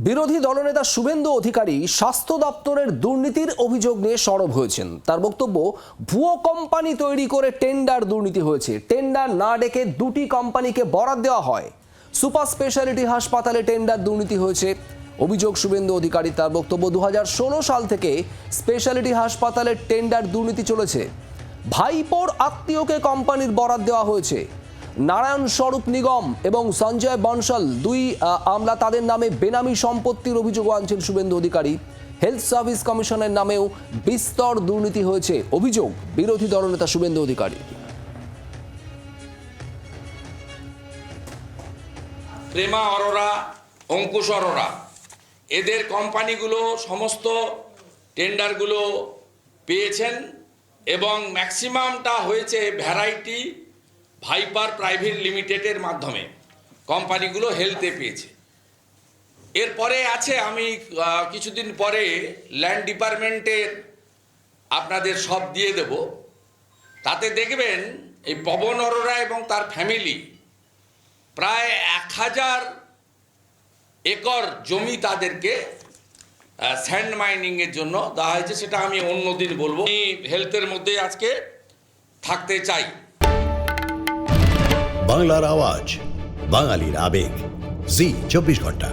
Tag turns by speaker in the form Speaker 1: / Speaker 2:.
Speaker 1: বিরোধী দলনেতা শুভেন্দু অধিকারী স্বাস্থ্য দপ্তরের দুর্নীতির অভিযোগ নিয়ে সরব হয়েছেন। তার বক্তব্য, ভুয়ো কোম্পানি তৈরি করে টেন্ডার দুর্নীতি হয়েছে। টেন্ডার না ডেকে দুটি কোম্পানিকে বরাদ দেওয়া হয়। সুপার স্পেশালিটি হাসপাতালে টেন্ডার দুর্নীতি হয়েছে অভিযোগ শুভেন্দু অধিকারী। তার বক্তব্য, 2016 সাল থেকে স্পেশালিটি হাসপাতালের টেন্ডার দুর্নীতি চলেছে। ভাইপোর আত্মীয়কে কোম্পানির বরাদ দেওয়া হয়েছে। নারায়ণ স্বরূপ নিগম এবং সঞ্জয় বনশাল দুই আমলা, তাদের নামে বেনামি সম্পত্তির অভিযোগ আনছেন শুভেন্দু অধিকারী। হেলথ সার্ভিস কমিশনের নামেও বিস্তর দুর্নীতি হয়েছে অভিযোগ বিরোধী দলনেতা শুভেন্দু অধিকারী।
Speaker 2: প্রেমা অরোরা, অঙ্কুশ অরোরা, এদের কোম্পানিগুলো সমস্ত টেন্ডারগুলো পেয়েছেন এবং ম্যাক্সিমামটা হয়েছে ভ্যারাইটি ভাইপার প্রাইভেট লিমিটেডের মাধ্যমে কোম্পানিগুলো হেলথে পেয়েছে। এরপরে আছে, আমি কিছুদিন পরে ল্যান্ড ডিপার্টমেন্টের আপনাদের সব দিয়ে দেব। তাতে দেখবেন এই পবন অরোরা এবং তার ফ্যামিলি প্রায় 1000 একর জমি তাদেরকে স্যান্ড মাইনিংয়ের জন্য দেওয়া হয়েছে। সেটা আমি অন্যদিন বলবো। আমি হেলথের মধ্যে আজকে থাকতে চাই।
Speaker 3: বাংলার আওয়াজ, বাঙালির আবেগ, জি 24 ঘন্টা।